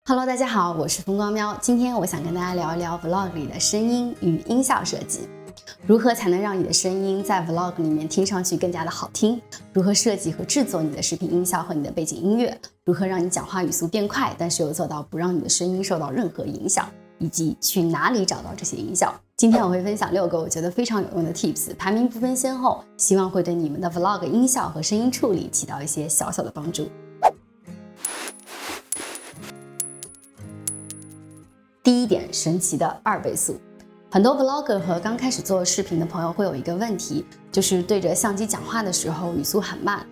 Hello， 大家好，我是风光喵。今天我想跟大家聊一聊 Vlog 里的声音与音效设计，如何才能让你的声音在 Vlog 里面听上去更加的好听？如何设计和制作你的视频音效和你的背景音乐？如何让你讲话语速变快，但是又做到不让你的声音受到任何影响？以及去哪里找到这些音效？今天我会分享6个我觉得非常有用的 tips， 排名不分先后，希望会对你们的 Vlog 音效和声音处理起到一些小小的帮助。第一点，神奇的2倍速。很多 vlogger 和刚开始做视频的朋友会有一个问题，就是对着相机讲话的时候语速很慢，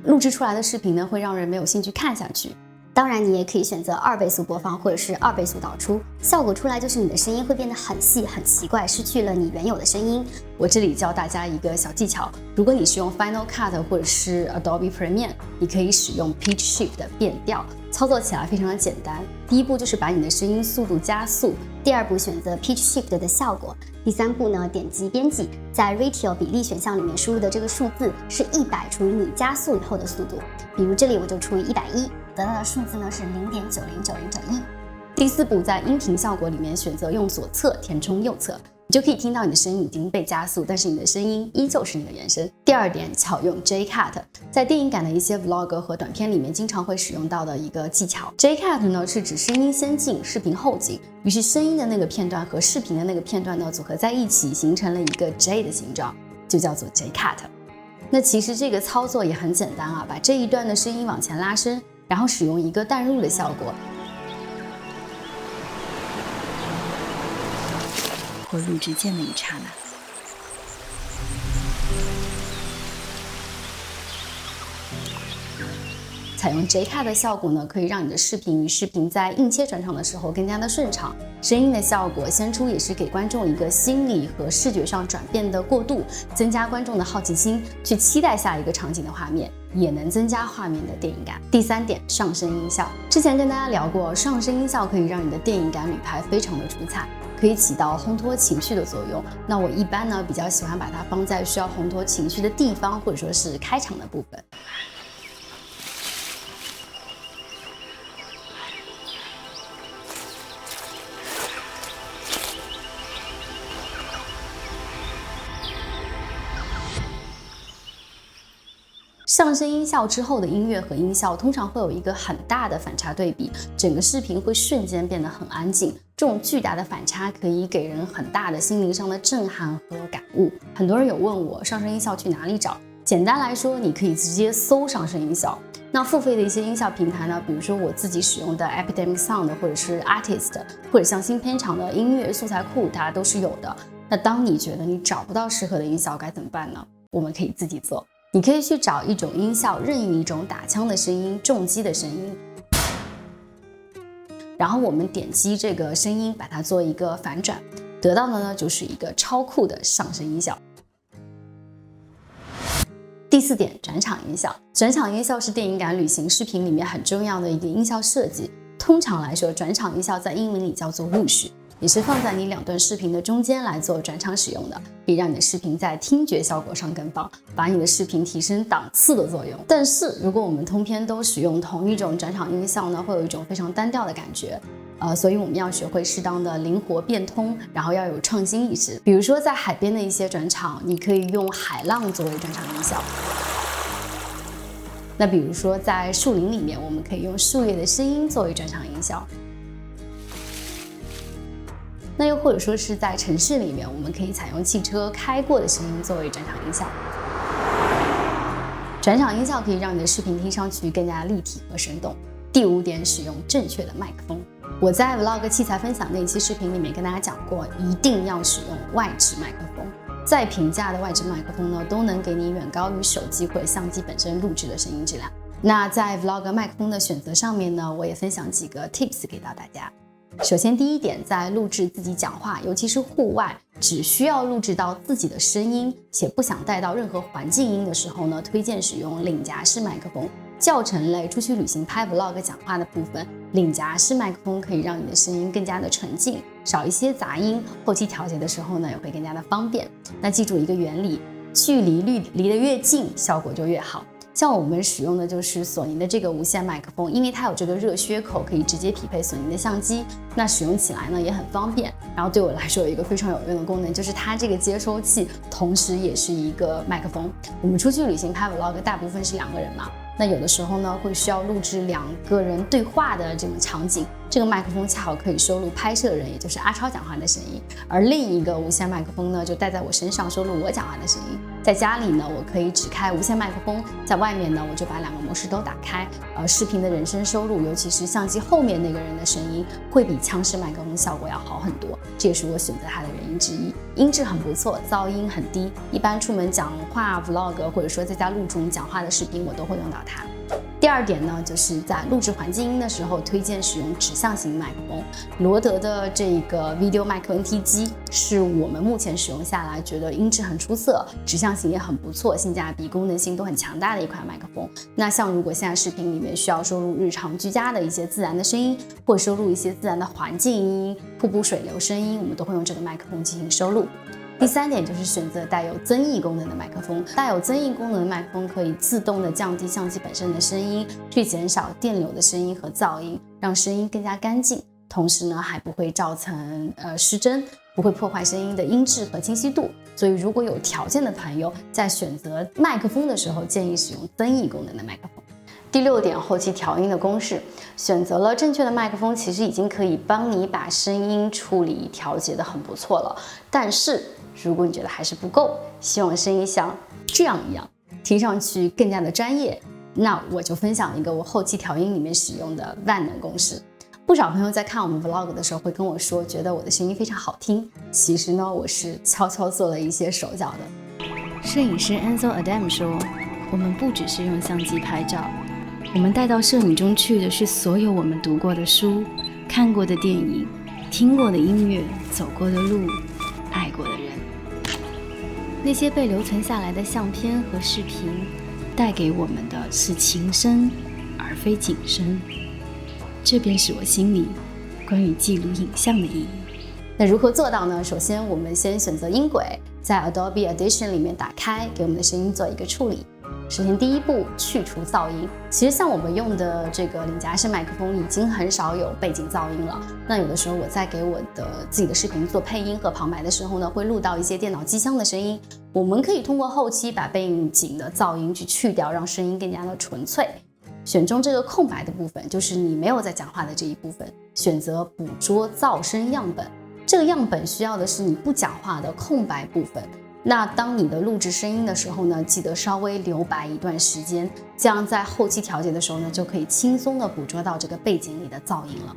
录制出来的视频呢会让人没有兴趣看下去。当然你也可以选择2倍速播放或者是2倍速导出，效果出来就是你的声音会变得很细很奇怪，失去了你原有的声音。我这里教大家一个小技巧，如果你是用 Final Cut 或者是 Adobe Premiere， 你可以使用 Pitch Shift 的变调，操作起来非常的简单。第一步就是把你的声音速度加速，第2步选择 Pitch Shift 的效果，第3步呢点击编辑，在 Ratio 比例选项里面输入的这个数字是100除以你加速以后的速度，比如这里我就除以110，得到的数字呢是0.909091。第4步在音频效果里面选择用左侧填充右侧，你就可以听到你的声音已经被加速，但是你的声音依旧是你的原声。第2点，巧用 J-Cut， 在电影感的一些 vlog 和短片里面经常会使用到的一个技巧。J-Cut 呢是指声音先进，视频后进，于是声音的那个片段和视频的那个片段呢组合在一起，形成了一个 J 的形状，就叫做 J-Cut。那其实这个操作也很简单啊，把这一段的声音往前拉伸，然后使用一个淡入的效果。或录制键的一刹那，采用 J-Cut 的效果呢，可以让你的视频与视频在硬切转场的时候更加的顺畅。声音的效果先出也是给观众一个心理和视觉上转变的过渡，增加观众的好奇心，去期待下一个场景的画面，也能增加画面的电影感。第3点，上声音效。之前跟大家聊过，上声音效可以让你的电影感旅拍非常的出彩，可以起到烘托情绪的作用。那我一般呢比较喜欢把它放在需要烘托情绪的地方，或者说是开场的部分。上声音效之后的音乐和音效通常会有一个很大的反差对比，整个视频会瞬间变得很安静。这种巨大的反差可以给人很大的心灵上的震撼和感悟。很多人有问我上声音效去哪里找，简单来说，你可以直接搜上声音效。那付费的一些音效平台呢，比如说我自己使用的 Epidemic Sound 或者是 Artist， 或者像新片场的音乐素材库，它都是有的。那当你觉得你找不到适合的音效该怎么办呢？我们可以自己做。你可以去找一种音效，任意一种打枪的声音、重击的声音，然后我们点击这个声音，把它做一个反转，得到的呢就是一个超酷的上声音效。第4点，转场音效。转场音效是电影感旅行视频里面很重要的一个音效设计。通常来说，转场音效在英文里叫做 whoosh，也是放在你2段视频的中间来做转场使用的，可以让你的视频在听觉效果上更棒，把你的视频提升档次的作用。但是如果我们通篇都使用同一种转场音效呢，会有一种非常单调的感觉。所以我们要学会适当的灵活变通，然后要有创新意识。比如说在海边的一些转场，你可以用海浪作为转场音效。那比如说在树林里面，我们可以用树叶的声音作为转场音效。那又或者说是在城市里面，我们可以采用汽车开过的声音作为转场音效。转场音效可以让你的视频听上去更加立体和生动。第5点，使用正确的麦克风。我在 Vlog 器材分享那一期视频里面跟大家讲过，一定要使用外置麦克风。再平价的外置麦克风呢，都能给你远高于手机或者相机本身录制的声音质量。那在 Vlog 麦克风的选择上面呢，我也分享几个 tips 给到大家。首先第1点，在录制自己讲话，尤其是户外，只需要录制到自己的声音，且不想带到任何环境音的时候呢，推荐使用领夹式麦克风。教程类出去旅行拍 vlog 讲话的部分，领夹式麦克风可以让你的声音更加的纯净，少一些杂音，后期调节的时候呢也会更加的方便。那记住一个原理，距离离得越近，效果就越好。像我们使用的就是索尼的这个无线麦克风，因为它有这个热靴口，可以直接匹配索尼的相机，那使用起来呢也很方便。然后对我来说有一个非常有用的功能，就是它这个接收器同时也是一个麦克风。我们出去旅行拍 vlog 大部分是2个人嘛，那有的时候呢会需要录制2个人对话的这种场景，这个麦克风恰好可以收录拍摄人，也就是阿超讲话的声音，而另一个无线麦克风呢就戴在我身上收录我讲话的声音。在家里呢我可以只开无线麦克风，在外面呢我就把2个模式都打开，视频的人声收录，尤其是相机后面那个人的声音会比枪式麦克风效果要好很多，这也是我选择它的原因之一。音质很不错，噪音很低，一般出门讲话 vlog 或者说在家录这种讲话的视频我都会用到它。第2点呢，就是在录制环境音的时候，推荐使用指向型麦克风。罗德的这个 Video Mic NT G 是我们目前使用下来觉得音质很出色，指向型也很不错，性价比、功能性都很强大的一款麦克风。那像如果现在视频里面需要收录日常居家的一些自然的声音，或收录一些自然的环境音、瀑布水流声音，我们都会用这个麦克风进行收录。第3点就是选择带有增益功能的麦克风。带有增益功能的麦克风可以自动的降低相机本身的声音，去减少电流的声音和噪音，让声音更加干净。同时呢，还不会造成失真，不会破坏声音的音质和清晰度。所以如果有条件的朋友，在选择麦克风的时候，建议使用增益功能的麦克风。第6点，后期调音的公式。选择了正确的麦克风，其实已经可以帮你把声音处理调节得很不错了。但是如果你觉得还是不够，希望声音像这样一样，听上去更加的专业，那我就分享一个我后期调音里面使用的万能公式。不少朋友在看我们 vlog 的时候会跟我说，觉得我的声音非常好听。其实呢，我是悄悄做了一些手脚的。摄影师 Enzo Adam 说，我们不只是用相机拍照，我们带到摄影中去的是所有我们读过的书、看过的电影、听过的音乐、走过的路、爱过的人。那些被留存下来的相片和视频，带给我们的是情深，而非景深。这便是我心里关于记录影像的意义。那如何做到呢？首先我们先选择音轨，在 Adobe Audition 里面打开，给我们的声音做一个处理。首先第一步，去除噪音。其实像我们用的这个领夹式麦克风已经很少有背景噪音了。那有的时候我在给我的自己的视频做配音和旁白的时候呢，会录到一些电脑机箱的声音。我们可以通过后期把背景的噪音去去掉，让声音更加的纯粹。选中这个空白的部分，就是你没有在讲话的这一部分，选择捕捉噪声样本。这个样本需要的是你不讲话的空白部分。那当你的录制声音的时候呢，记得稍微留白一段时间，这样在后期调节的时候呢，就可以轻松的捕捉到这个背景里的噪音了。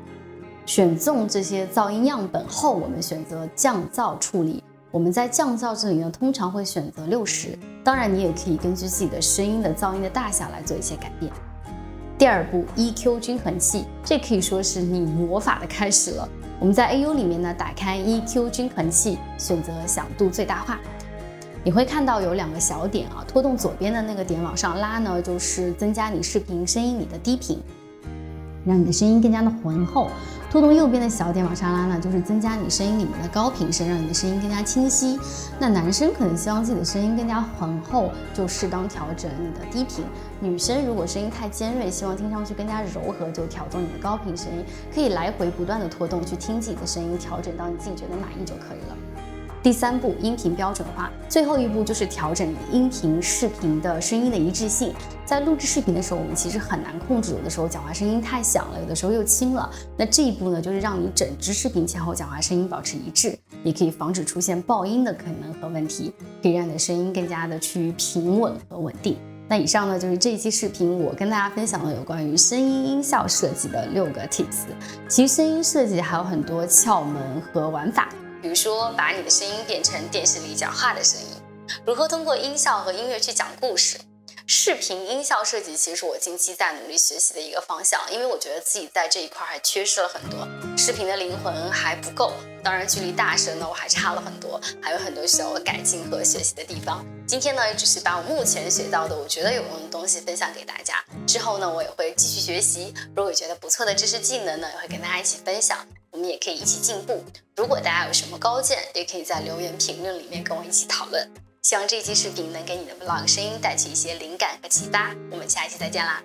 选中这些噪音样本后，我们选择降噪处理。我们在降噪这里呢，通常会选择60，当然你也可以根据自己的声音的噪音的大小来做一些改变。第2步 EQ 均衡器，这可以说是你魔法的开始了。我们在 AU 里面呢，打开 EQ 均衡器，选择响度最大化。你会看到有2个小点啊，拖动左边的那个点往上拉呢，就是增加你视频声音里的低频，让你的声音更加的浑厚。拖动右边的小点往上拉呢，就是增加你声音里面的高频声，让你的声音更加清晰。那男生可能希望自己的声音更加浑厚，就适当调整你的低频。女生如果声音太尖锐，希望听上去更加柔和，就调整你的高频声音。可以来回不断的拖动，去听自己的声音，调整到你自己觉得满意就可以了。第3步，音频标准化。最后一步就是调整音频、视频的声音的一致性。在录制视频的时候，我们其实很难控制，有的时候讲话声音太响了，有的时候又轻了。那这一步呢，就是让你整支视频前后讲话声音保持一致，也可以防止出现爆音的可能和问题，可以让你的声音更加的趋于平稳和稳定。那以上呢，就是这一期视频我跟大家分享的有关于声音音效设计的6个 tips。其实声音设计还有很多窍门和玩法。比如说，把你的声音变成电视里讲话的声音，如何通过音效和音乐去讲故事。视频音效设计其实我近期在努力学习的一个方向，因为我觉得自己在这一块还缺失了很多，视频的灵魂还不够，当然距离大神呢我还差了很多，还有很多需要我改进和学习的地方。今天呢只是把我目前学到的我觉得有用的东西分享给大家，之后呢我也会继续学习，如果觉得不错的知识技能呢也会跟大家一起分享，我们也可以一起进步。如果大家有什么高见，也可以在留言评论里面跟我一起讨论。希望这一期视频能给你的 vlog 声音带去一些灵感和启发。我们下一期再见啦！